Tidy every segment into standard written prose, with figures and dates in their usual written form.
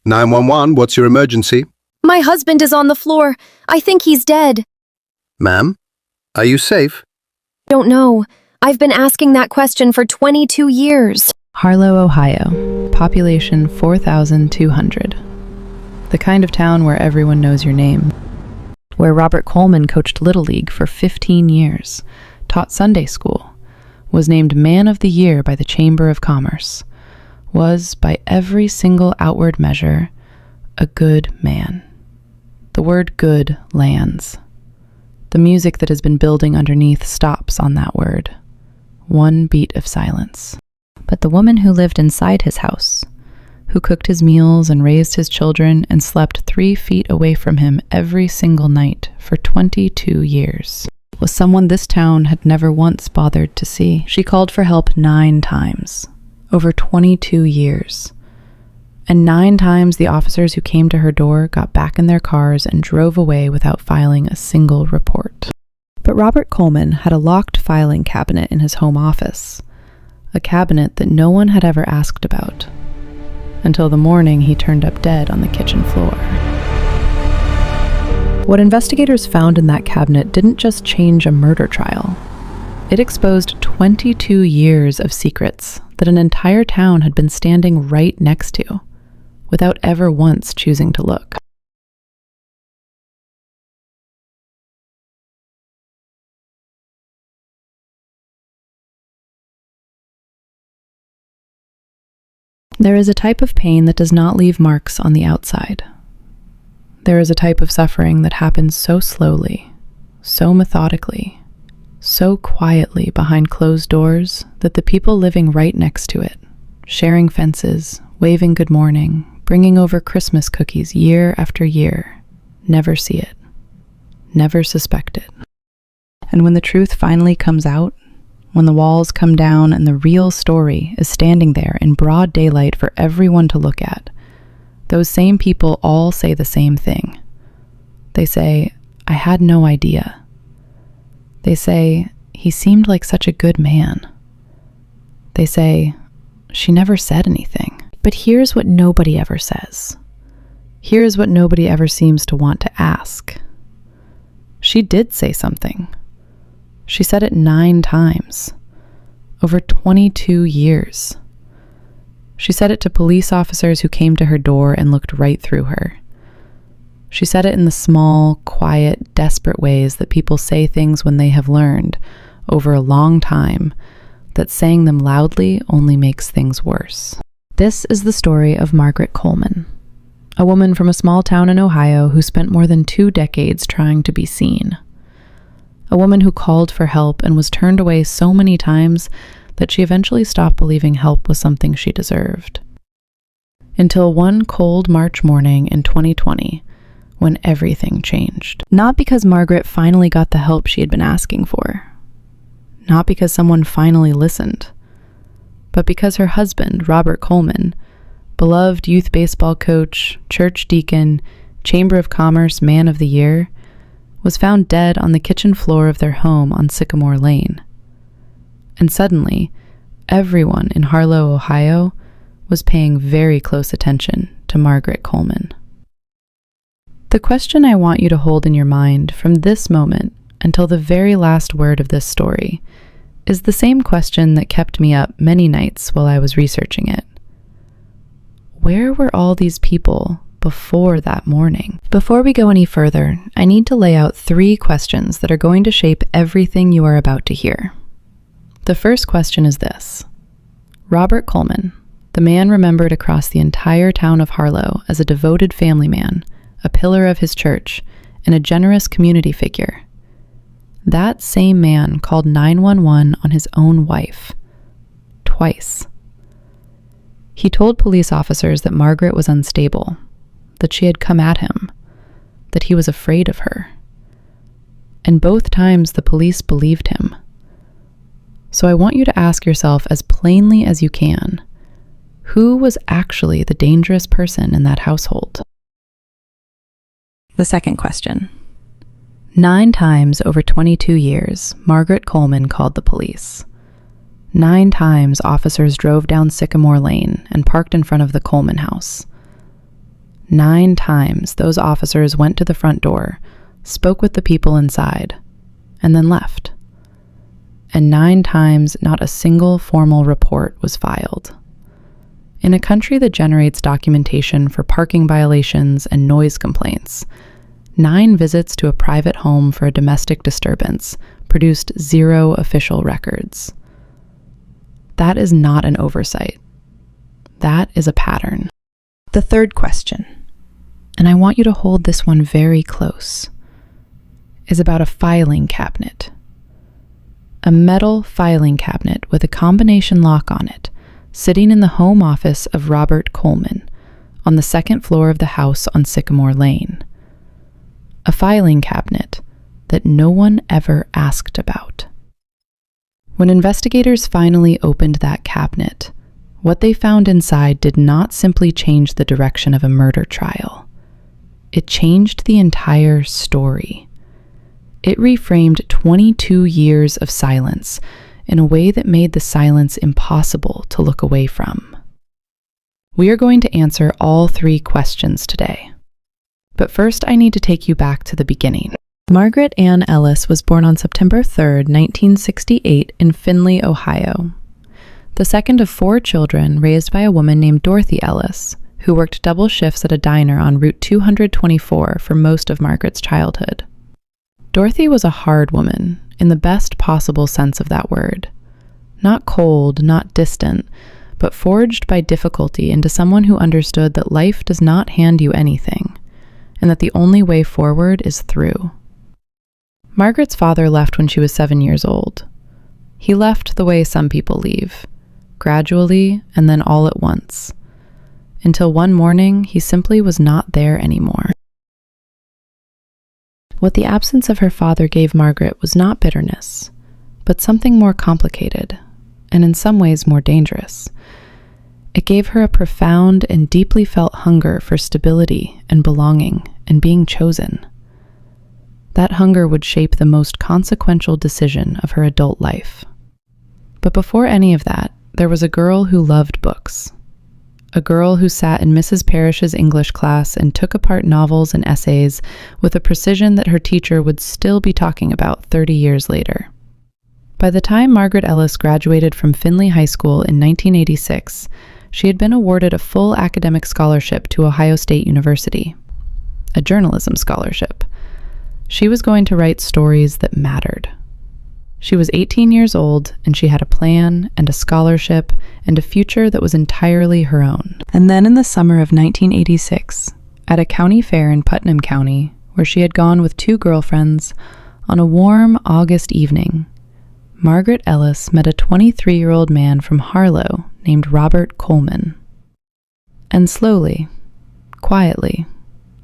911, what's your emergency? My husband is on the floor. I think he's dead. Ma'am, are you safe? Don't know. I've been asking that question for 22 years. Harlow, Ohio. Population 4,200. The kind of town where everyone knows your name. Where Robert Coleman coached Little League for 15 years, taught Sunday school, was named Man of the Year by the Chamber of Commerce, was, by every single outward measure, a good man. The word good lands. The music that has been building underneath stops on that word. One beat of silence. But the woman who lived inside his house, who cooked his meals and raised his children and slept 3 feet away from him every single night for 22 years, was someone this town had never once bothered to see. She called for help 9 times, over 22 years. And 9 times the officers who came to her door got back in their cars and drove away without filing a single report. But Robert Coleman had a locked filing cabinet in his home office, a cabinet that no one had ever asked about, until the morning he turned up dead on the kitchen floor. What investigators found in that cabinet didn't just change a murder trial. It exposed 22 years of secrets that an entire town had been standing right next to, without ever once choosing to look. There is a type of pain that does not leave marks on the outside. There is a type of suffering that happens so slowly, so methodically, so quietly behind closed doors that the people living right next to it, sharing fences, waving good morning, bringing over Christmas cookies year after year, never see it, never suspect it. And when the truth finally comes out, when the walls come down and the real story is standing there in broad daylight for everyone to look at, those same people all say the same thing. They say, "I had no idea." They say, "He seemed like such a good man." They say, "She never said anything." But here's what nobody ever says. Here's what nobody ever seems to want to ask. She did say something. She said it 9 times, over 22 years. She said it to police officers who came to her door and looked right through her. She said it in the small, quiet, desperate ways that people say things when they have learned, over a long time, that saying them loudly only makes things worse. This is the story of Margaret Coleman, a woman from a small town in Ohio who spent more than 2 decades trying to be seen. A woman who called for help and was turned away so many times that she eventually stopped believing help was something she deserved. Until one cold March morning in 2020, when everything changed. Not because Margaret finally got the help she had been asking for. Not because someone finally listened. But because her husband, Robert Coleman, beloved youth baseball coach, church deacon, Chamber of Commerce Man of the Year, was found dead on the kitchen floor of their home on Sycamore Lane. And suddenly, everyone in Harlow, Ohio, was paying very close attention to Margaret Coleman. The question I want you to hold in your mind from this moment until the very last word of this story is the same question that kept me up many nights while I was researching it. Where were all these people before that morning? Before we go any further, I need to lay out 3 questions that are going to shape everything you are about to hear. The first question is this. Robert Coleman, the man remembered across the entire town of Harlow as a devoted family man, a pillar of his church, and a generous community figure. That same man called 911 on his own wife. Twice. He told police officers that Margaret was unstable, that she had come at him, that he was afraid of her. And both times the police believed him. So I want you to ask yourself as plainly as you can, who was actually the dangerous person in that household? The second question. 9 times over 22 years, Margaret Coleman called the police. 9 times officers drove down Sycamore Lane and parked in front of the Coleman house. 9 times those officers went to the front door, spoke with the people inside, and then left. And 9 times not a single formal report was filed. In a country that generates documentation for parking violations and noise complaints, 9 visits to a private home for a domestic disturbance produced 0 official records. That is not an oversight. That is a pattern. The third question, and I want you to hold this one very close, is about a filing cabinet. A metal filing cabinet with a combination lock on it, sitting in the home office of Robert Coleman on the 2nd floor of the house on Sycamore Lane. A filing cabinet that no one ever asked about. When investigators finally opened that cabinet, what they found inside did not simply change the direction of a murder trial. It changed the entire story. It reframed 22 years of silence in a way that made the silence impossible to look away from. We are going to answer all 3 questions today. But first, I need to take you back to the beginning. Margaret Ann Ellis was born on September 3rd, 1968 in Findlay, Ohio. The second of 4 children raised by a woman named Dorothy Ellis, who worked double shifts at a diner on Route 224 for most of Margaret's childhood. Dorothy was a hard woman, in the best possible sense of that word. Not cold, not distant, but forged by difficulty into someone who understood that life does not hand you anything, and that the only way forward is through. Margaret's father left when she was 7 years old. He left the way some people leave, gradually and then all at once, until one morning he simply was not there anymore. What the absence of her father gave Margaret was not bitterness, but something more complicated, and in some ways more dangerous. It gave her a profound and deeply felt hunger for stability and belonging and being chosen. That hunger would shape the most consequential decision of her adult life. But before any of that, there was a girl who loved books. A girl who sat in Mrs. Parrish's English class and took apart novels and essays with a precision that her teacher would still be talking about 30 years later. By the time Margaret Ellis graduated from Findlay High School in 1986, she had been awarded a full academic scholarship to Ohio State University, a journalism scholarship. She was going to write stories that mattered. She was 18 years old, and she had a plan and a scholarship and a future that was entirely her own. And then in the summer of 1986, at a county fair in Putnam County, where she had gone with 2 girlfriends, on a warm August evening, Margaret Ellis met a 23-year-old man from Harlow named Robert Coleman. And slowly, quietly,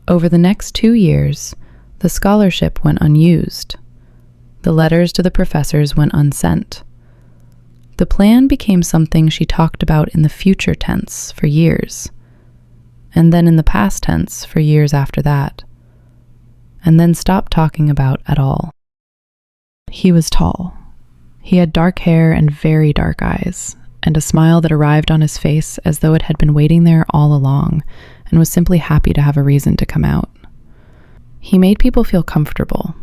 over the next 2 years, the scholarship went unused. The letters to the professors went unsent. The plan became something she talked about in the future tense for years, and then in the past tense for years after that, and then stopped talking about at all. He was tall. He had dark hair and very dark eyes, and a smile that arrived on his face as though it had been waiting there all along and was simply happy to have a reason to come out. He made people feel comfortable.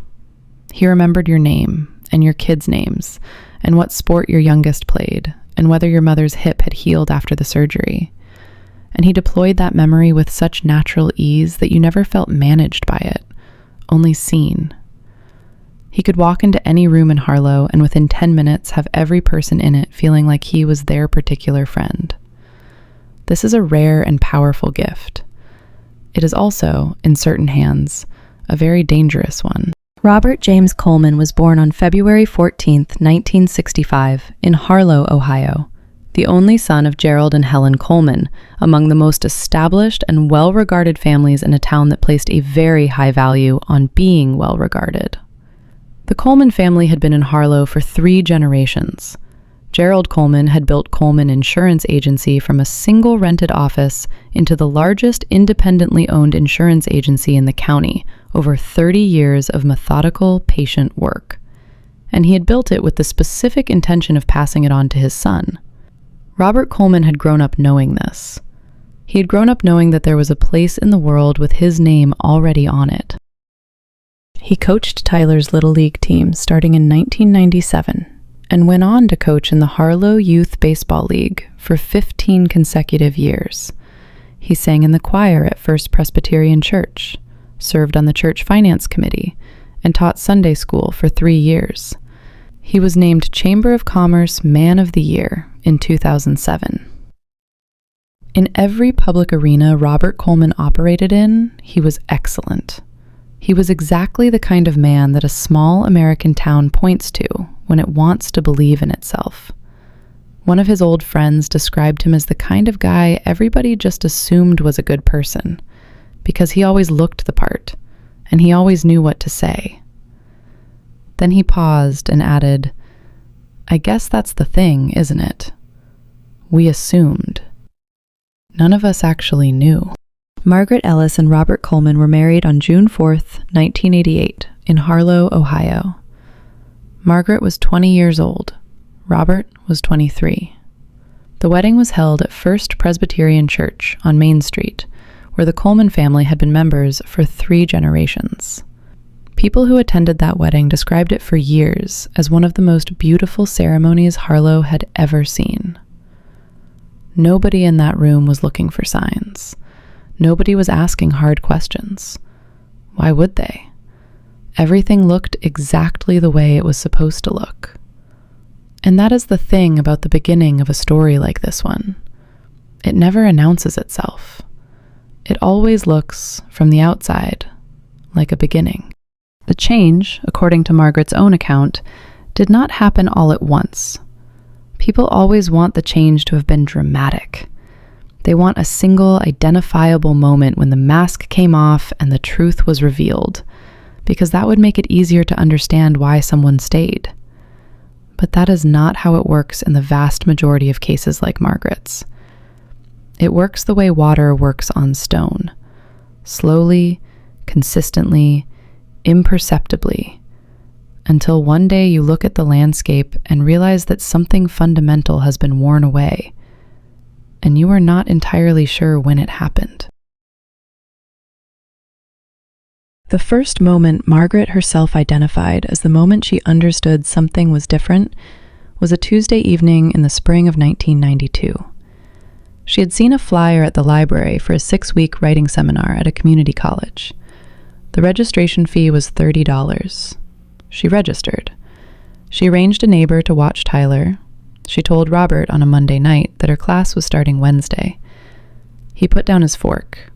He remembered your name and your kids' names and what sport your youngest played and whether your mother's hip had healed after the surgery. And he deployed that memory with such natural ease that you never felt managed by it, only seen. He could walk into any room in Harlow and within 10 minutes have every person in it feeling like he was their particular friend. This is a rare and powerful gift. It is also, in certain hands, a very dangerous one. Robert James Coleman was born on February 14, 1965, in Harlow, Ohio, the only son of Gerald and Helen Coleman, among the most established and well-regarded families in a town that placed a very high value on being well-regarded. The Coleman family had been in Harlow for 3 generations. Gerald Coleman had built Coleman Insurance Agency from a single rented office into the largest independently owned insurance agency in the county, over 30 years of methodical, patient work. And he had built it with the specific intention of passing it on to his son. Robert Coleman had grown up knowing this. He had grown up knowing that there was a place in the world with his name already on it. He coached Tyler's Little League team starting in 1997 and went on to coach in the Harlow Youth Baseball League for 15 consecutive years. He sang in the choir at First Presbyterian Church, served on the church finance committee, and taught Sunday school for 3 years. He was named Chamber of Commerce Man of the Year in 2007. In every public arena Robert Coleman operated in, he was excellent. He was exactly the kind of man that a small American town points to when it wants to believe in itself. One of his old friends described him as the kind of guy everybody just assumed was a good person, because he always looked the part, and he always knew what to say. Then he paused and added, "I guess that's the thing, isn't it? We assumed. None of us actually knew." Margaret Ellis and Robert Coleman were married on June 4th, 1988, in Harlow, Ohio. Margaret was 20 years old. Robert was 23. The wedding was held at First Presbyterian Church on Main Street, where the Coleman family had been members for 3 generations. People who attended that wedding described it for years as one of the most beautiful ceremonies Harlow had ever seen. Nobody in that room was looking for signs. Nobody was asking hard questions. Why would they? Everything looked exactly the way it was supposed to look. And that is the thing about the beginning of a story like this one. It never announces itself. It always looks, from the outside, like a beginning. The change, according to Margaret's own account, did not happen all at once. People always want the change to have been dramatic. They want a single, identifiable moment when the mask came off and the truth was revealed, because that would make it easier to understand why someone stayed. But that is not how it works in the vast majority of cases like Margaret's. It works the way water works on stone, slowly, consistently, imperceptibly, until one day you look at the landscape and realize that something fundamental has been worn away, and you are not entirely sure when it happened. The first moment Margaret herself identified as the moment she understood something was different was a Tuesday evening in the spring of 1992. She had seen a flyer at the library for a 6-week writing seminar at a community college. The registration fee was $30. She registered. She arranged a neighbor to watch Tyler. She told Robert on a Monday night that her class was starting Wednesday. He put down his fork.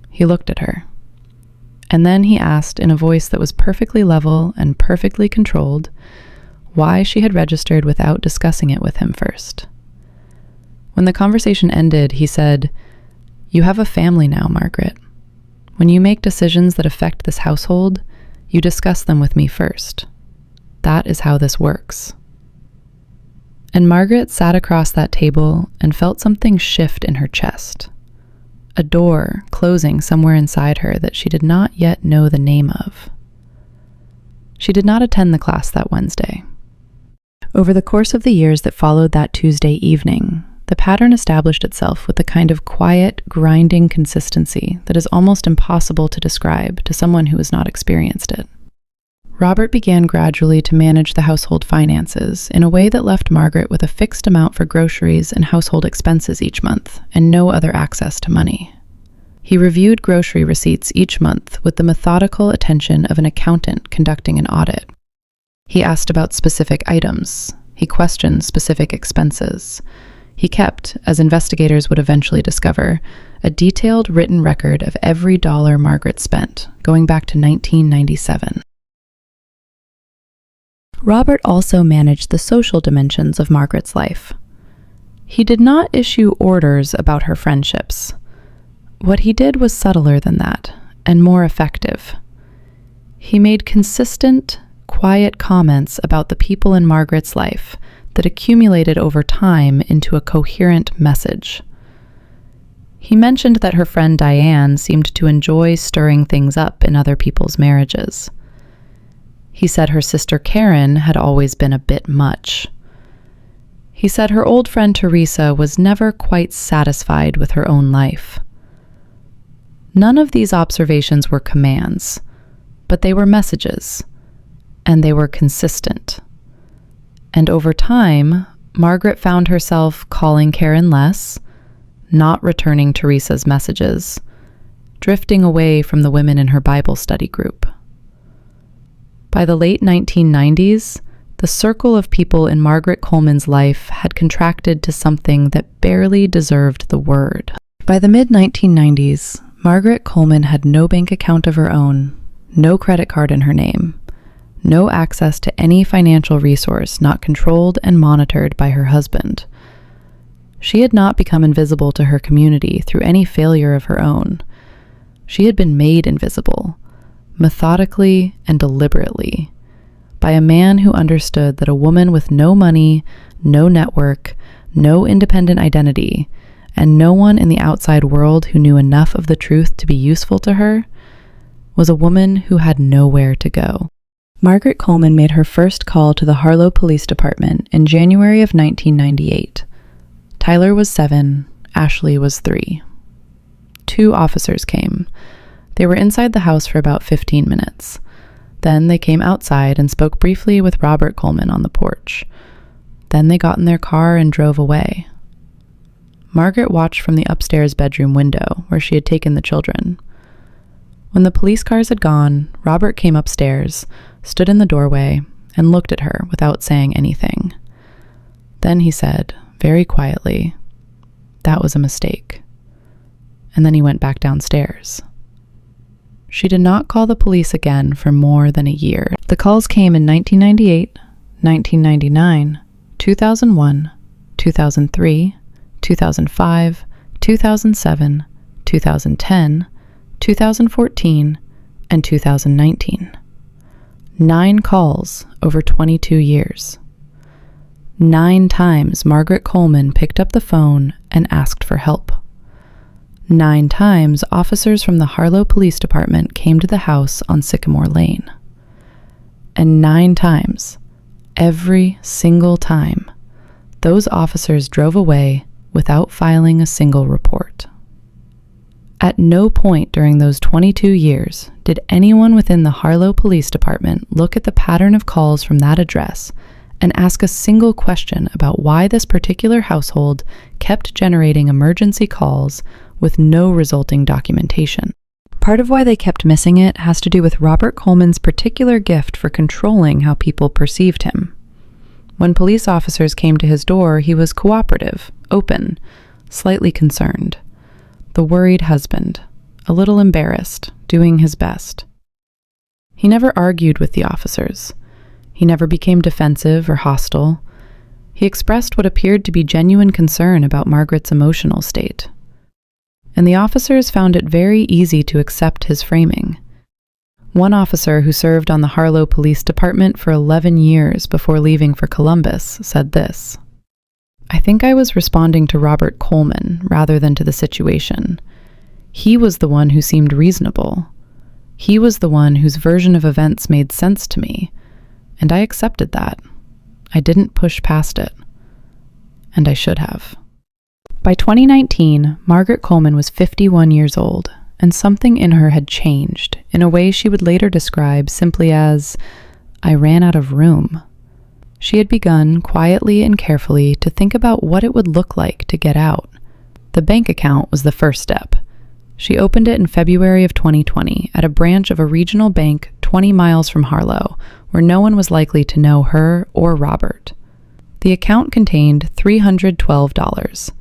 He looked at her. And then he asked in a voice that was perfectly level and perfectly controlled why she had registered without discussing it with him first. When the conversation ended, he said, "You have a family now, Margaret. When you make decisions that affect this household, you discuss them with me first. That is how this works." And Margaret sat across that table and felt something shift in her chest. A door closing somewhere inside her that she did not yet know the name of. She did not attend the class that Wednesday. Over the course of the years that followed that Tuesday evening, the pattern established itself with a kind of quiet, grinding consistency that is almost impossible to describe to someone who has not experienced it. Robert began gradually to manage the household finances in a way that left Margaret with a fixed amount for groceries and household expenses each month and no other access to money. He reviewed grocery receipts each month with the methodical attention of an accountant conducting an audit. He asked about specific items. He questioned specific expenses. He kept, as investigators would eventually discover, a detailed written record of every dollar Margaret spent, going back to 1997. Robert also managed the social dimensions of Margaret's life. He did not issue orders about her friendships. What he did was subtler than that, and more effective. He made consistent, quiet comments about the people in Margaret's life that accumulated over time into a coherent message. He mentioned that her friend Diane seemed to enjoy stirring things up in other people's marriages. He said her sister Karen had always been a bit much. He said her old friend Teresa was never quite satisfied with her own life. None of these observations were commands, but they were messages, and they were consistent. And over time, Margaret found herself calling Karen less, not returning Teresa's messages, drifting away from the women in her Bible study group. By the late 1990s, the circle of people in Margaret Coleman's life had contracted to something that barely deserved the word. By the mid-1990s, Margaret Coleman had no bank account of her own, no credit card in her name, no access to any financial resource not controlled and monitored by her husband. She had not become invisible to her community through any failure of her own. She had been made invisible, methodically and deliberately, by a man who understood that a woman with no money, no network, no independent identity, and no one in the outside world who knew enough of the truth to be useful to her, was a woman who had nowhere to go. Margaret Coleman made her first call to the Harlow Police Department in January of 1998. Tyler was 7, Ashley was 3. 2 officers came. They were inside the house for about 15 minutes. Then they came outside and spoke briefly with Robert Coleman on the porch. Then they got in their car and drove away. Margaret watched from the upstairs bedroom window where she had taken the children. When the police cars had gone, Robert came upstairs, stood in the doorway, and looked at her without saying anything. Then he said, very quietly, "That was a mistake." And then he went back downstairs. She did not call the police again for more than a year. The calls came in 1998, 1999, 2001, 2003, 2005, 2007, 2010, 2014, and 2019. 9 calls over 22 years. 9 times Margaret Coleman picked up the phone and asked for help. 9 times officers from the Harlow Police Department came to the house on Sycamore Lane. And 9 times, every single time, those officers drove away without filing a single report. At no point during those 22 years did anyone within the Harlow Police Department look at the pattern of calls from that address and ask a single question about why this particular household kept generating emergency calls with no resulting documentation. Part of why they kept missing it has to do with Robert Coleman's particular gift for controlling how people perceived him. When police officers came to his door, he was cooperative, open, slightly concerned. The worried husband, a little embarrassed, doing his best. He never argued with the officers. He never became defensive or hostile. He expressed what appeared to be genuine concern about Margaret's emotional state. And the officers found it very easy to accept his framing. One officer who served on the Harlow Police Department for 11 years before leaving for Columbus said this, "I think I was responding to Robert Coleman rather than to the situation. He was the one who seemed reasonable. He was the one whose version of events made sense to me, and I accepted that. I didn't push past it. And I should have." By 2019, Margaret Coleman was 51 years old, and something in her had changed in a way she would later describe simply as, "I ran out of room." She had begun quietly and carefully to think about what it would look like to get out. The bank account was the first step. She opened it in February of 2020 at a branch of a regional bank 20 miles from Harlow, where no one was likely to know her or Robert. The account contained $312.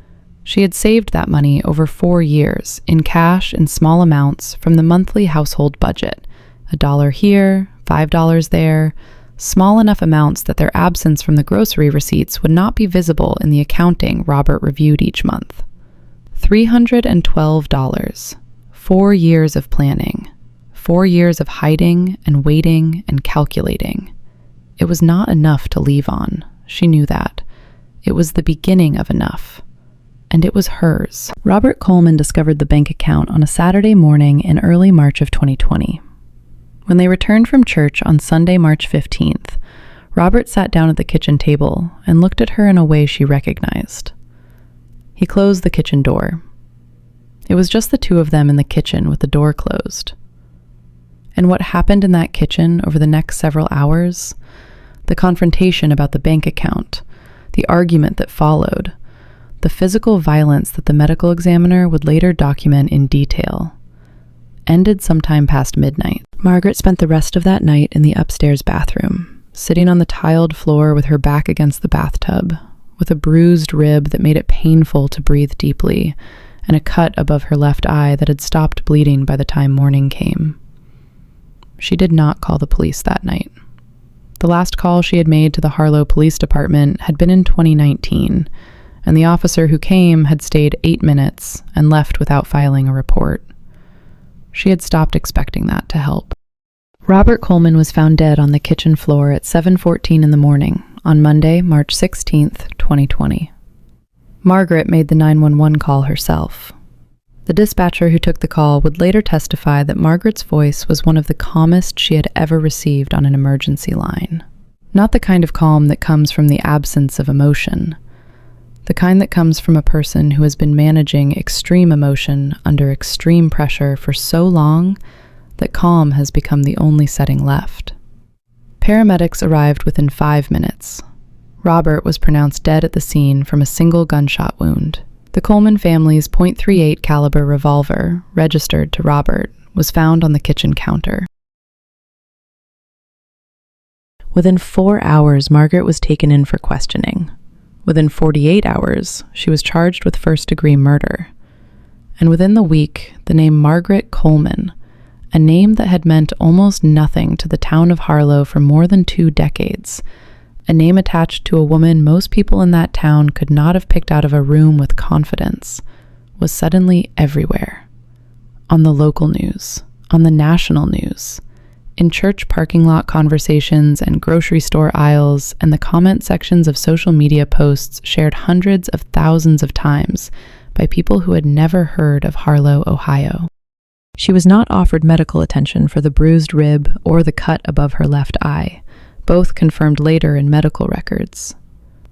She had saved that money over 4 years in cash in small amounts from the monthly household budget, $1 here, $5 there, small enough amounts that their absence from the grocery receipts would not be visible in the accounting Robert reviewed each month. $312, 4 years of planning, 4 years of hiding and waiting and calculating. It was not enough to leave on. She knew that. It was the beginning of enough. And it was hers. Robert Coleman discovered the bank account on a Saturday morning in early March of 2020. When they returned from church on Sunday, March 15th, Robert sat down at the kitchen table and looked at her in a way she recognized. He closed the kitchen door. It was just the two of them in the kitchen with the door closed. And what happened in that kitchen over the next several hours, the confrontation about the bank account, the argument that followed, the physical violence that the medical examiner would later document in detail, ended sometime past midnight. Margaret spent the rest of that night in the upstairs bathroom, sitting on the tiled floor with her back against the bathtub, with a bruised rib that made it painful to breathe deeply, and a cut above her left eye that had stopped bleeding by the time morning came. She did not call the police that night. The last call she had made to the Harlow Police Department had been in 2019, and the officer who came had stayed 8 minutes and left without filing a report. She had stopped expecting that to help. Robert Coleman was found dead on the kitchen floor at 7:14 in the morning on Monday, March 16th, 2020. Margaret made the 911 call herself. The dispatcher who took the call would later testify that Margaret's voice was one of the calmest she had ever received on an emergency line. Not the kind of calm that comes from the absence of emotion, the kind that comes from a person who has been managing extreme emotion under extreme pressure for so long that calm has become the only setting left. Paramedics arrived within 5 minutes. Robert was pronounced dead at the scene from a single gunshot wound. The Coleman family's .38 caliber revolver, registered to Robert, was found on the kitchen counter. Within 4 hours, Margaret was taken in for questioning. Within 48 hours, she was charged with first-degree murder. And within the week, the name Margaret Coleman, a name that had meant almost nothing to the town of Harlow for more than 2 decades, a name attached to a woman most people in that town could not have picked out of a room with confidence, was suddenly everywhere. On the local news, on the national news, in church parking lot conversations and grocery store aisles, and the comment sections of social media posts shared hundreds of thousands of times by people who had never heard of Harlow, Ohio. She was not offered medical attention for the bruised rib or the cut above her left eye, both confirmed later in medical records.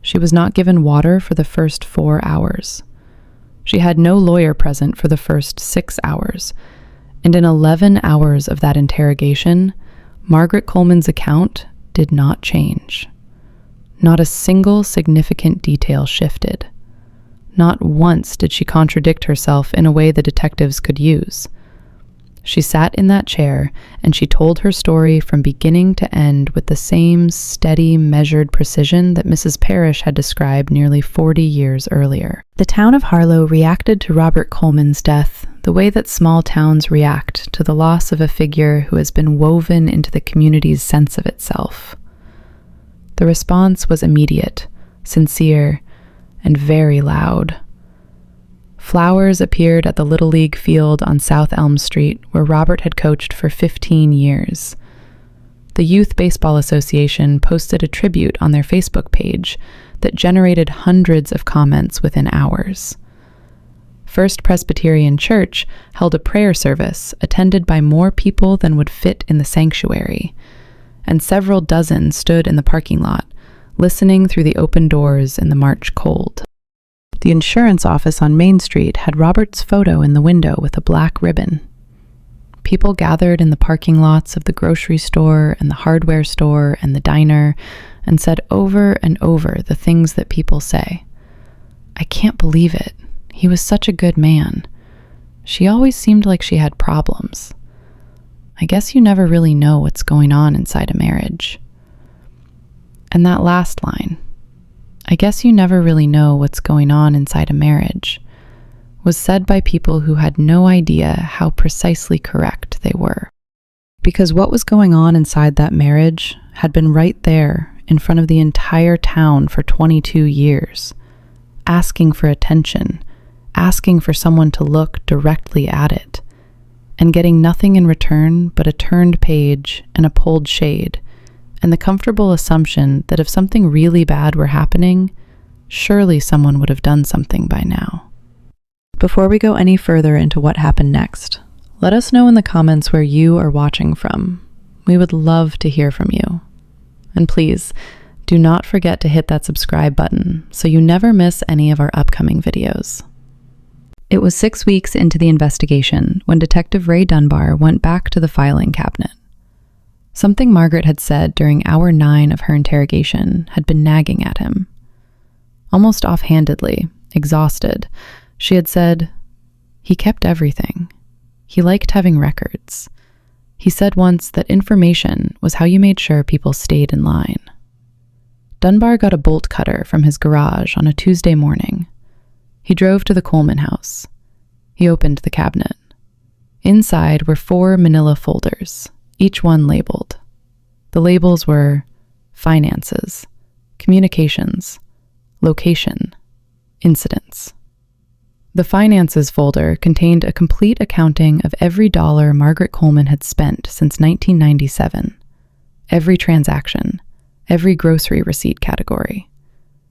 She was not given water for the first 4 hours. She had no lawyer present for the first 6 hours, and in 11 hours of that interrogation, Margaret Coleman's account did not change. Not a single significant detail shifted. Not once did she contradict herself in a way the detectives could use. She sat in that chair and she told her story from beginning to end with the same steady, measured precision that Mrs. Parrish had described nearly 40 years earlier. The town of Harlow reacted to Robert Coleman's death the way that small towns react to the loss of a figure who has been woven into the community's sense of itself. The response was immediate, sincere, and very loud. Flowers appeared at the Little League field on South Elm Street, where Robert had coached for 15 years. The Youth Baseball Association posted a tribute on their Facebook page that generated hundreds of comments within hours. First Presbyterian Church held a prayer service attended by more people than would fit in the sanctuary, and several dozen stood in the parking lot, listening through the open doors in the March cold. The insurance office on Main Street had Robert's photo in the window with a black ribbon. People gathered in the parking lots of the grocery store and the hardware store and the diner and said over and over the things that people say. "I can't believe it. He was such a good man. She always seemed like she had problems. I guess you never really know what's going on inside a marriage." And that last line, "I guess you never really know what's going on inside a marriage," was said by people who had no idea how precisely correct they were. Because what was going on inside that marriage had been right there in front of the entire town for 22 years, asking for attention, asking for someone to look directly at it, and getting nothing in return but a turned page and a pulled shade, and the comfortable assumption that if something really bad were happening, surely someone would have done something by now. Before we go any further into what happened next, let us know in the comments where you are watching from. We would love to hear from you. And please, do not forget to hit that subscribe button so you never miss any of our upcoming videos. It was 6 weeks into the investigation when Detective Ray Dunbar went back to the filing cabinet. Something Margaret had said during hour 9 of her interrogation had been nagging at him. Almost offhandedly, exhausted, she had said, "He kept everything. He liked having records. He said once that information was how you made sure people stayed in line." Dunbar got a bolt cutter from his garage on a Tuesday morning. He drove to the Coleman house. He opened the cabinet. Inside were 4 manila folders, each one labeled. The labels were finances, communications, location, incidents. The finances folder contained a complete accounting of every dollar Margaret Coleman had spent since 1997, every transaction, every grocery receipt category,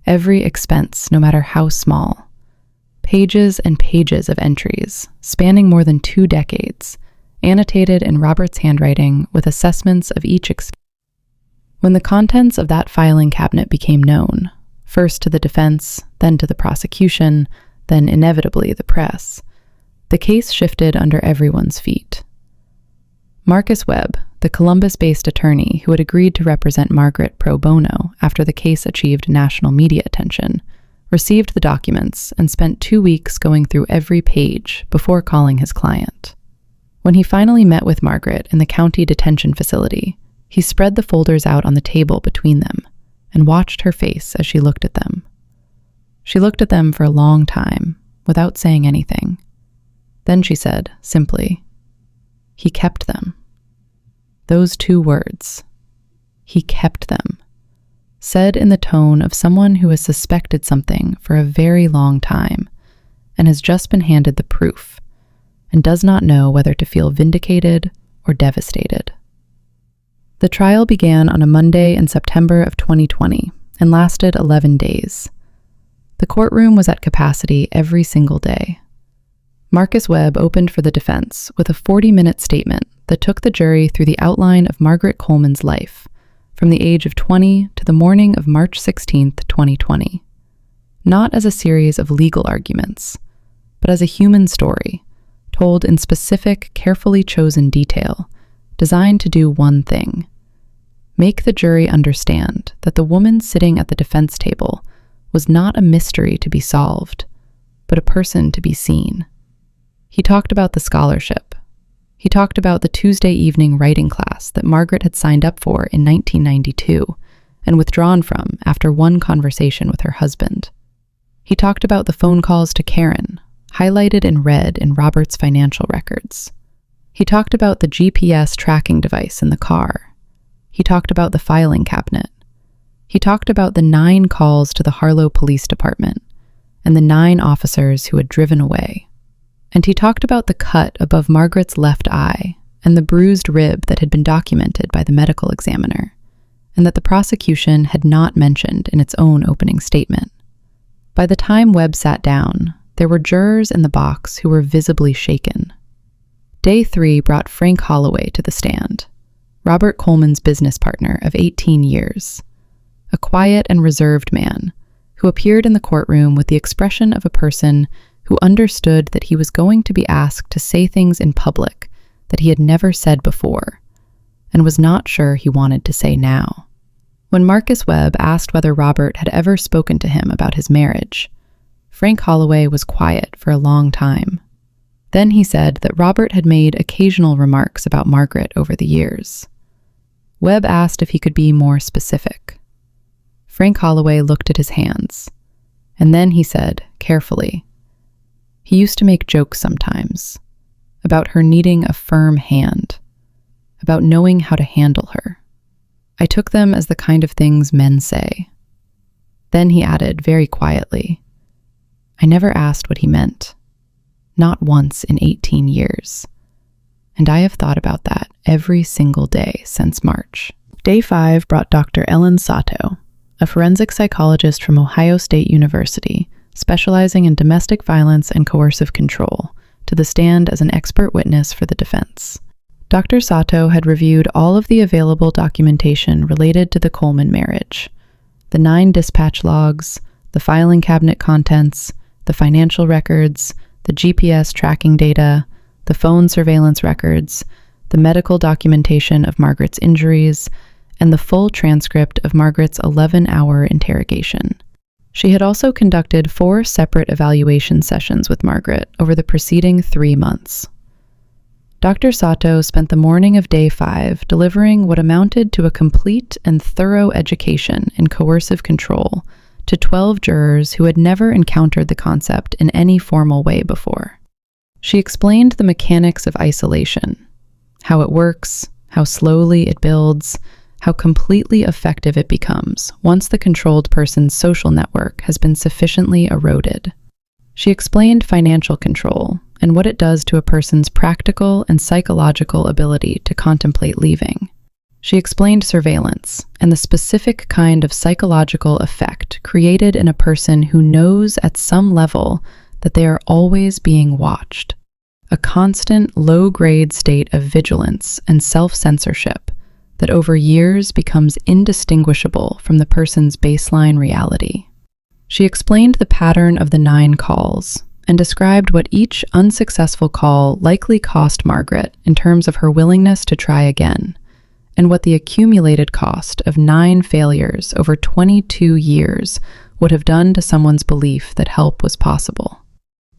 every expense, no matter how small. Pages and pages of entries, spanning more than 2 decades, annotated in Robert's handwriting with assessments of each expense. When the contents of that filing cabinet became known, first to the defense, then to the prosecution, then inevitably the press, the case shifted under everyone's feet. Marcus Webb, the Columbus-based attorney who had agreed to represent Margaret pro bono after the case achieved national media attention, received the documents and spent 2 weeks going through every page before calling his client. When he finally met with Margaret in the county detention facility, he spread the folders out on the table between them and watched her face as she looked at them. She looked at them for a long time, without saying anything. Then she said, simply, "He kept them." Those 2 words, "he kept them," said in the tone of someone who has suspected something for a very long time and has just been handed the proof and does not know whether to feel vindicated or devastated. The trial began on a Monday in September of 2020 and lasted 11 days. The courtroom was at capacity every single day. Marcus Webb opened for the defense with a 40-minute statement that took the jury through the outline of Margaret Coleman's life, from the age of 20 to the morning of March 16, 2020. Not as a series of legal arguments, but as a human story, told in specific, carefully chosen detail, designed to do one thing: make the jury understand that the woman sitting at the defense table was not a mystery to be solved, but a person to be seen. He talked about the scholarship. He talked about the Tuesday evening writing class that Margaret had signed up for in 1992 and withdrawn from after one conversation with her husband. He talked about the phone calls to Karen, highlighted in red in Robert's financial records. He talked about the GPS tracking device in the car. He talked about the filing cabinet. He talked about the 9 calls to the Harlow Police Department and the 9 officers who had driven away. And he talked about the cut above Margaret's left eye and the bruised rib that had been documented by the medical examiner, and that the prosecution had not mentioned in its own opening statement. By the time Webb sat down, there were jurors in the box who were visibly shaken. Day 3 brought Frank Holloway to the stand, Robert Coleman's business partner of 18 years, a quiet and reserved man who appeared in the courtroom with the expression of a person who understood that he was going to be asked to say things in public that he had never said before, and was not sure he wanted to say now. When Marcus Webb asked whether Robert had ever spoken to him about his marriage, Frank Holloway was quiet for a long time. Then he said that Robert had made occasional remarks about Margaret over the years. Webb asked if he could be more specific. Frank Holloway looked at his hands, and then he said, carefully, he used to make jokes sometimes, about her needing a firm hand, about knowing how to handle her. I took them as the kind of things men say. Then he added very quietly, I never asked what he meant, not once in 18 years. And I have thought about that every single day since March. Day 5 brought Dr. Ellen Sato, a forensic psychologist from Ohio State University, specializing in domestic violence and coercive control, to the stand as an expert witness for the defense. Dr. Sato had reviewed all of the available documentation related to the Coleman marriage: the 9 dispatch logs, the filing cabinet contents, the financial records, the GPS tracking data, the phone surveillance records, the medical documentation of Margaret's injuries, and the full transcript of Margaret's 11-hour interrogation. She had also conducted 4 separate evaluation sessions with Margaret over the preceding 3 months. Dr. Sato spent the morning of day 5 delivering what amounted to a complete and thorough education in coercive control to 12 jurors who had never encountered the concept in any formal way before. She explained the mechanics of isolation, how it works, how slowly it builds, how completely effective it becomes once the controlled person's social network has been sufficiently eroded. She explained financial control and what it does to a person's practical and psychological ability to contemplate leaving. She explained surveillance and the specific kind of psychological effect created in a person who knows at some level that they are always being watched, a constant low-grade state of vigilance and self-censorship that over years becomes indistinguishable from the person's baseline reality. She explained the pattern of the 9 calls and described what each unsuccessful call likely cost Margaret in terms of her willingness to try again, and what the accumulated cost of 9 failures over 22 years would have done to someone's belief that help was possible.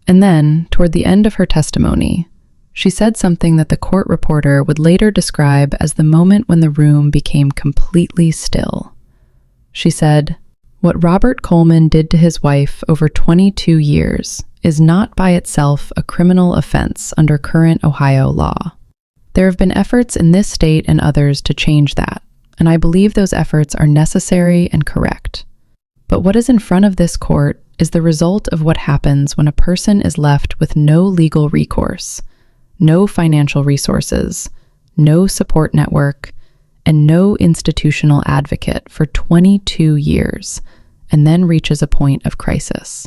And then, toward the end of her testimony, she said something that the court reporter would later describe as the moment when the room became completely still. She said, "What Robert Coleman did to his wife over 22 years is not by itself a criminal offense under current Ohio law. There have been efforts in this state and others to change that, and I believe those efforts are necessary and correct. But what is in front of this court is the result of what happens when a person is left with no legal recourse, no financial resources, no support network, and no institutional advocate for 22 years, and then reaches a point of crisis.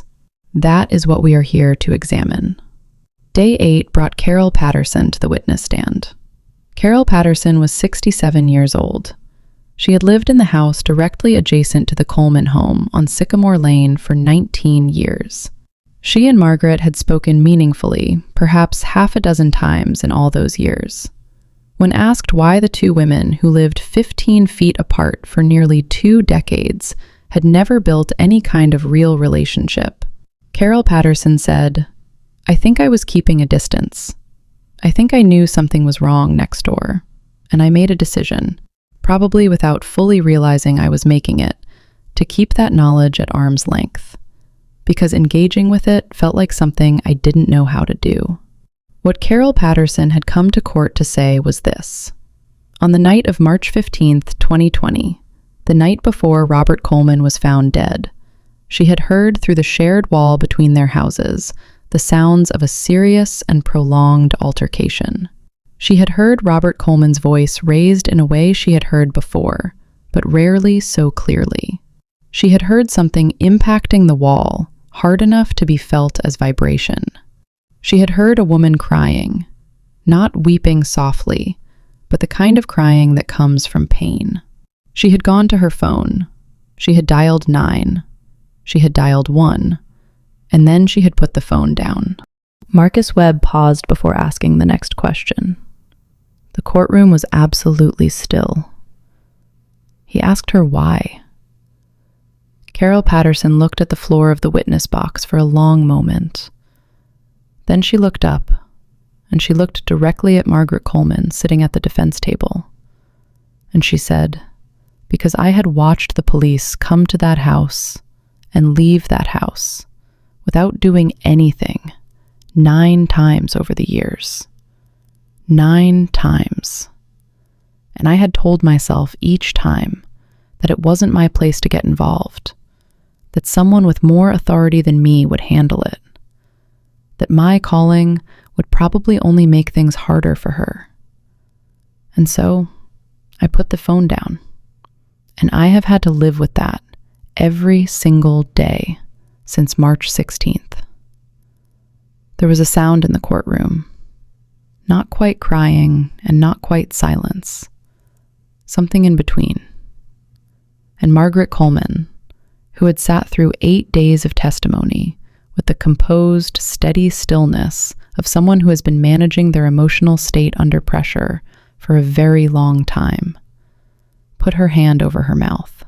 That is what we are here to examine." Day 8 brought Carol Patterson to the witness stand. Carol Patterson was 67 years old. She had lived in the house directly adjacent to the Coleman home on Sycamore Lane for 19 years. She and Margaret had spoken meaningfully, perhaps half a dozen times in all those years. When asked why the 2 women who lived 15 feet apart for nearly 2 decades had never built any kind of real relationship, Carol Patterson said, "I think I was keeping a distance. I think I knew something was wrong next door, and I made a decision, probably without fully realizing I was making it, to keep that knowledge at arm's length, because engaging with it felt like something I didn't know how to do." What Carol Patterson had come to court to say was this: on the night of March 15th, 2020, the night before Robert Coleman was found dead, she had heard through the shared wall between their houses the sounds of a serious and prolonged altercation. She had heard Robert Coleman's voice raised in a way she had heard before, but rarely so clearly. She had heard something impacting the wall, hard enough to be felt as vibration. She had heard a woman crying, not weeping softly, but the kind of crying that comes from pain. She had gone to her phone. She had dialed 9. She had dialed 1. And then she had put the phone down. Marcus Webb paused before asking the next question. The courtroom was absolutely still. He asked her why. Carol Patterson looked at the floor of the witness box for a long moment. Then she looked up, and she looked directly at Margaret Coleman sitting at the defense table. And she said, "Because I had watched the police come to that house and leave that house without doing anything 9 times over the years. 9 times. And I had told myself each time that it wasn't my place to get involved, that someone with more authority than me would handle it, that my calling would probably only make things harder for her. And so I put the phone down, and I have had to live with that every single day since March 16th. There was a sound in the courtroom. Not quite crying and not quite silence. Something in between. And Margaret Coleman, who had sat through 8 days of testimony with the composed, steady stillness of someone who has been managing their emotional state under pressure for a very long time, put her hand over her mouth.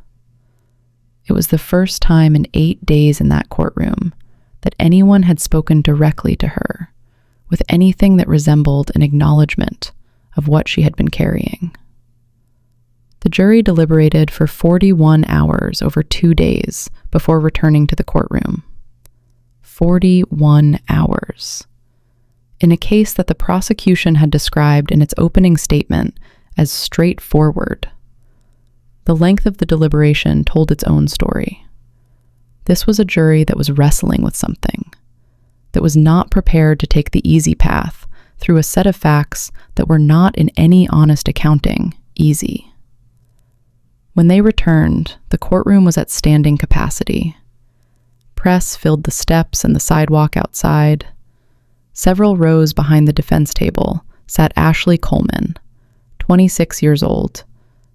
It was the first time in 8 days in that courtroom that anyone had spoken directly to her with anything that resembled an acknowledgement of what she had been carrying. The jury deliberated for 41 hours over 2 days before returning to the courtroom. 41 hours. In a case that the prosecution had described in its opening statement as straightforward. The length of the deliberation told its own story. This was a jury that was wrestling with something, that was not prepared to take the easy path through a set of facts that were not, in any honest accounting, easy. When they returned, the courtroom was at standing capacity. Press filled the steps and the sidewalk outside. Several rows behind the defense table sat Ashley Coleman, 26 years old,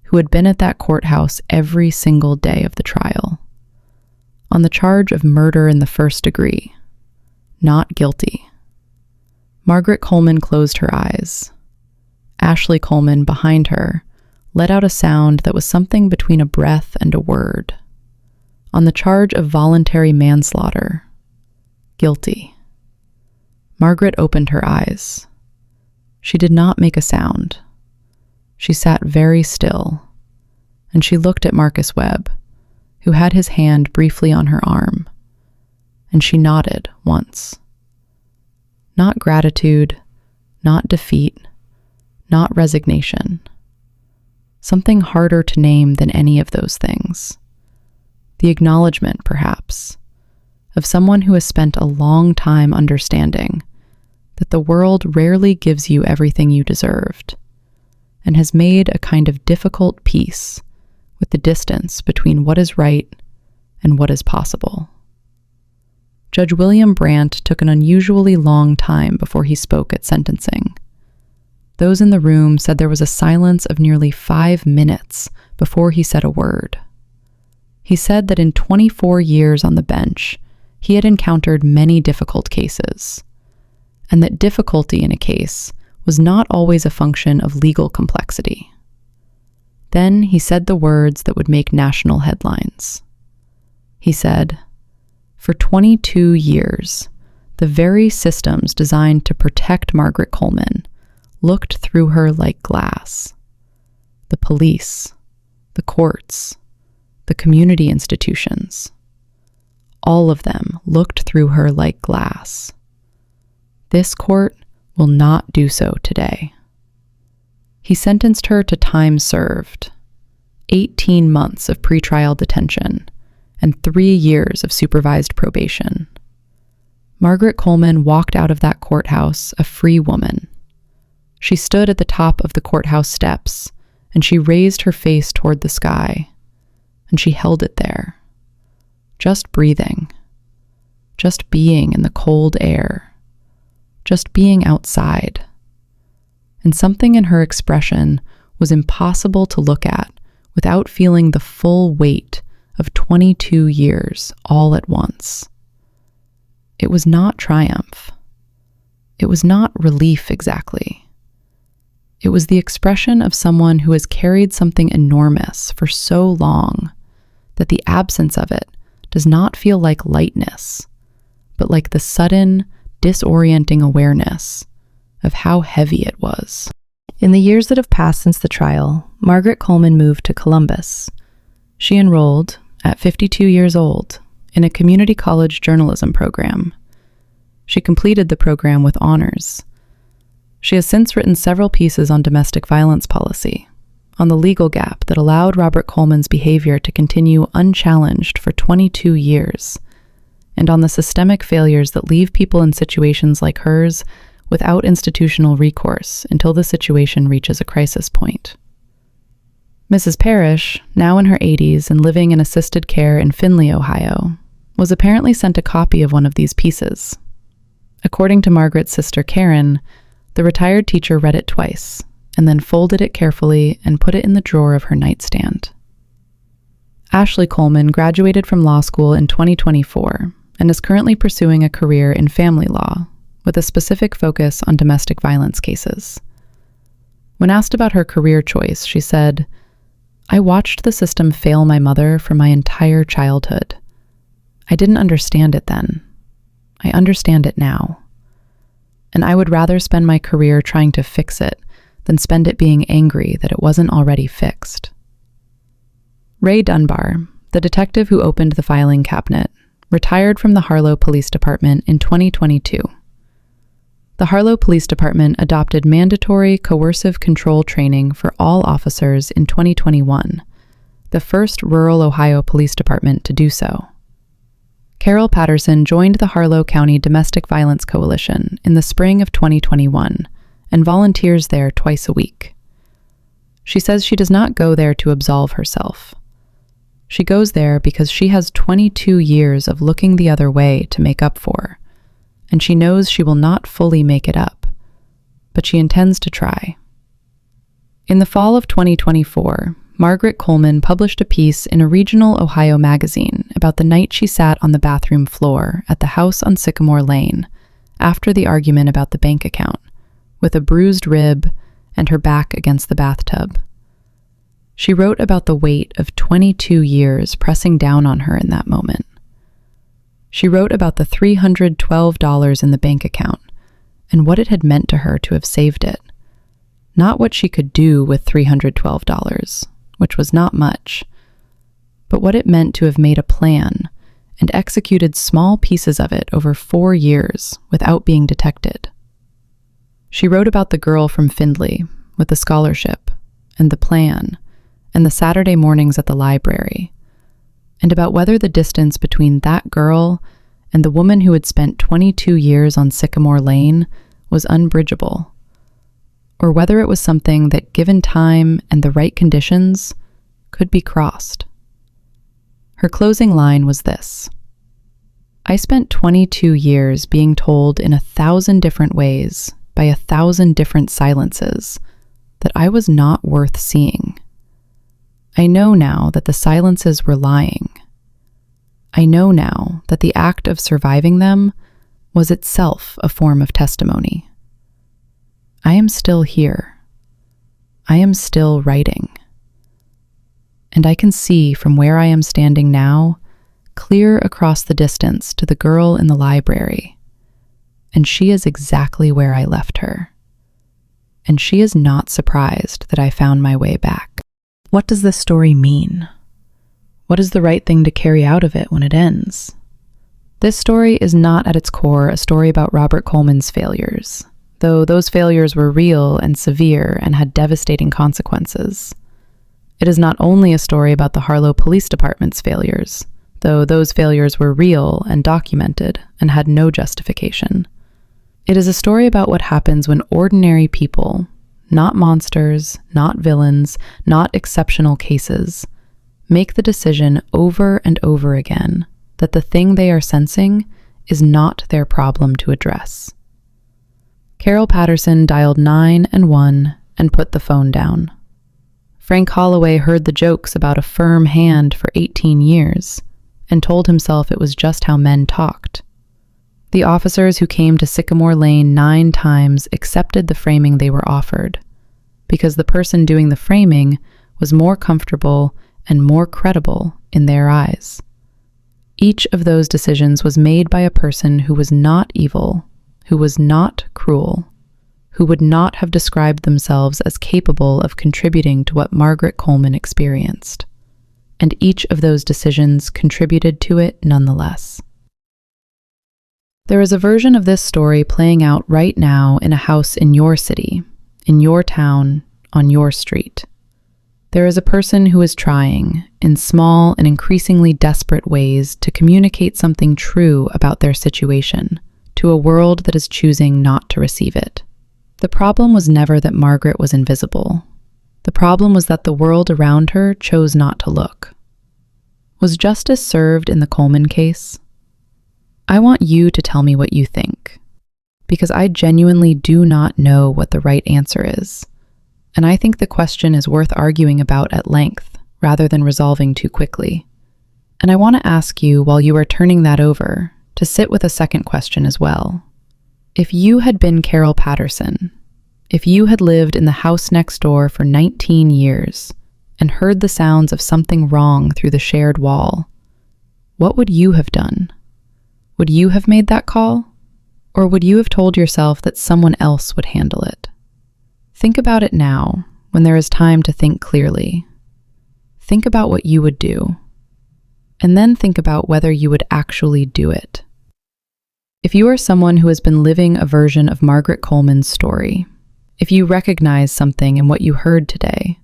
who had been at that courthouse every single day of the trial, on the charge of murder in the first degree, not guilty. Margaret Coleman closed her eyes. Ashley Coleman, behind her, let out a sound that was something between a breath and a word. On the charge of voluntary manslaughter, guilty. Margaret opened her eyes. She did not make a sound. She sat very still, and she looked at Marcus Webb, who had his hand briefly on her arm, and she nodded once. Not gratitude, not defeat, not resignation. Something harder to name than any of those things. The acknowledgement, perhaps, of someone who has spent a long time understanding that the world rarely gives you everything you deserved, and has made a kind of difficult peace with the distance between what is right and what is possible. Judge William Brandt took an unusually long time before he spoke at sentencing. Those in the room said there was a silence of nearly 5 minutes before he said a word. He said that in 24 years on the bench, he had encountered many difficult cases, and that difficulty in a case was not always a function of legal complexity. Then he said the words that would make national headlines. He said, "For 22 years, the very systems designed to protect Margaret Coleman looked through her like glass. The police, the courts, the community institutions, all of them looked through her like glass. This court will not do so today." He sentenced her to time served, 18 months of pretrial detention, and 3 years of supervised probation. Margaret Coleman walked out of that courthouse a free woman. She stood at the top of the courthouse steps, and she raised her face toward the sky, and she held it there, just breathing, just being in the cold air, just being outside. And something in her expression was impossible to look at without feeling the full weight of 22 years all at once. It was not triumph. It was not relief exactly. It was the expression of someone who has carried something enormous for so long that the absence of it does not feel like lightness, but like the sudden, disorienting awareness of how heavy it was. In the years that have passed since the trial, Margaret Coleman moved to Columbus. She enrolled, at 52 years old, in a community college journalism program. She completed the program with honors. She has since written several pieces on domestic violence policy, on the legal gap that allowed Robert Coleman's behavior to continue unchallenged for 22 years, and on the systemic failures that leave people in situations like hers without institutional recourse until the situation reaches a crisis point. Mrs. Parrish, now in her 80s and living in assisted care in Findlay, Ohio, was apparently sent a copy of one of these pieces. According to Margaret's sister Karen, The retired teacher read it twice, and then folded it carefully and put it in the drawer of her nightstand. Ashley Coleman graduated from law school in 2024 and is currently pursuing a career in family law, with a specific focus on domestic violence cases. When asked about her career choice, she said, "I watched the system fail my mother for my entire childhood. I didn't understand it then. I understand it now. And I would rather spend my career trying to fix it than spend it being angry that it wasn't already fixed." Ray Dunbar, the detective who opened the filing cabinet, retired from the Harlow Police Department in 2022. The Harlow Police Department adopted mandatory coercive control training for all officers in 2021, the first rural Ohio police department to do so. Carol Patterson joined the Harlow County Domestic Violence Coalition in the spring of 2021 and volunteers there twice a week. She says she does not go there to absolve herself. She goes there because she has 22 years of looking the other way to make up for, and she knows she will not fully make it up, but she intends to try. In the fall of 2024, Margaret Coleman published a piece in a regional Ohio magazine about the night she sat on the bathroom floor at the house on Sycamore Lane after the argument about the bank account, with a bruised rib and her back against the bathtub. She wrote about the weight of 22 years pressing down on her in that moment. She wrote about the $312 in the bank account and what it had meant to her to have saved it. Not what she could do with $312, which was not much, but what it meant to have made a plan and executed small pieces of it over 4 years without being detected. She wrote about the girl from Findlay with the scholarship and the plan and the Saturday mornings at the library, and about whether the distance between that girl and the woman who had spent 22 years on Sycamore Lane was unbridgeable, or whether it was something that, given time and the right conditions, could be crossed. Her closing line was this: "I spent 22 years being told in 1,000 different ways by 1,000 different silences that I was not worth seeing. I know now that the silences were lying. I know now that the act of surviving them was itself a form of testimony. I am still here. I am still writing. And I can see from where I am standing now, clear across the distance to the girl in the library. And she is exactly where I left her. And she is not surprised that I found my way back." What does this story mean? What is the right thing to carry out of it when it ends? This story is not at its core a story about Robert Coleman's failures, though those failures were real and severe and had devastating consequences. It is not only a story about the Harlow Police Department's failures, though those failures were real and documented and had no justification. It is a story about what happens when ordinary people, not monsters, not villains, not exceptional cases, make the decision over and over again that the thing they are sensing is not their problem to address. Carol Patterson dialed 911 and put the phone down. Frank Holloway heard the jokes about a firm hand for 18 years and told himself it was just how men talked. The officers who came to Sycamore Lane 9 times accepted the framing they were offered, because the person doing the framing was more comfortable and more credible in their eyes. Each of those decisions was made by a person who was not evil, who was not cruel, who would not have described themselves as capable of contributing to what Margaret Coleman experienced. And each of those decisions contributed to it nonetheless. There is a version of this story playing out right now in a house in your city, in your town, on your street. There is a person who is trying, in small and increasingly desperate ways, to communicate something true about their situation to a world that is choosing not to receive it. The problem was never that Margaret was invisible. The problem was that the world around her chose not to look. Was justice served in the Coleman case? I want you to tell me what you think. because I genuinely do not know what the right answer is. And I think the question is worth arguing about at length rather than resolving too quickly. And I want to ask you, while you are turning that over, to sit with a second question as well. If you had been Carol Patterson, if you had lived in the house next door for 19 years and heard the sounds of something wrong through the shared wall, what would you have done? Would you have made that call? Or would you have told yourself that someone else would handle it? Think about it now, when there is time to think clearly. Think about what you would do, and then think about whether you would actually do it. If you are someone who has been living a version of Margaret Coleman's story, if you recognize something in what you heard today,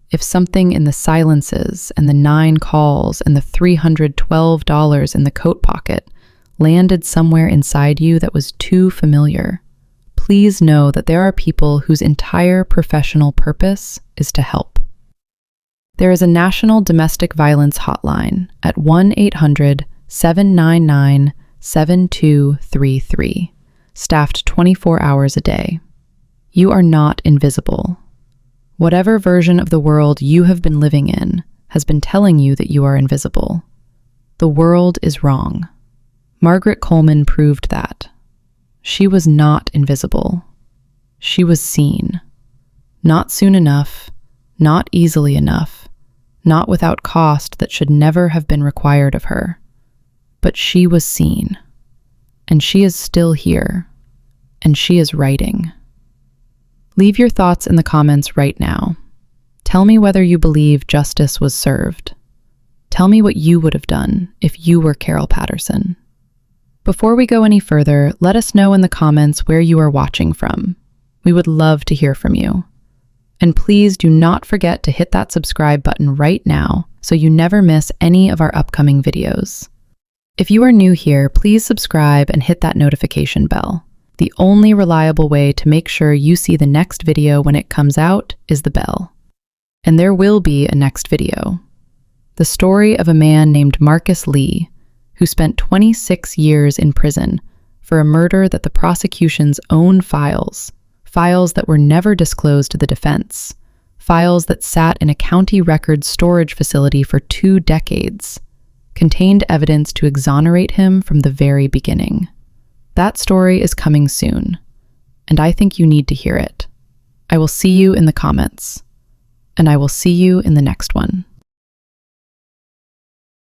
if something in the silences and the 9 calls and the $312 in the coat pocket landed somewhere inside you that was too familiar, please know that there are people whose entire professional purpose is to help. There is a national domestic violence hotline at 1-800-799-7233, staffed 24 hours a day. You are not invisible. Whatever version of the world you have been living in has been telling you that you are invisible. The world is wrong. Margaret Coleman proved that. She was not invisible. She was seen. Not soon enough, not easily enough, not without cost that should never have been required of her. But she was seen. And she is still here. And she is writing. Leave your thoughts in the comments right now. Tell me whether you believe justice was served. Tell me what you would have done if you were Carol Patterson. Before we go any further, let us know in the comments where you are watching from. We would love to hear from you. And please do not forget to hit that subscribe button right now so you never miss any of our upcoming videos. If you are new here, please subscribe and hit that notification bell. The only reliable way to make sure you see the next video when it comes out is the bell. And there will be a next video. The story of a man named Marcus Lee, who spent 26 years in prison for a murder that the prosecution's own files that were never disclosed to the defense, files that sat in a county records storage facility for 2 decades, contained evidence to exonerate him from the very beginning. That story is coming soon, and I think you need to hear it. I will see you in the comments, and I will see you in the next one.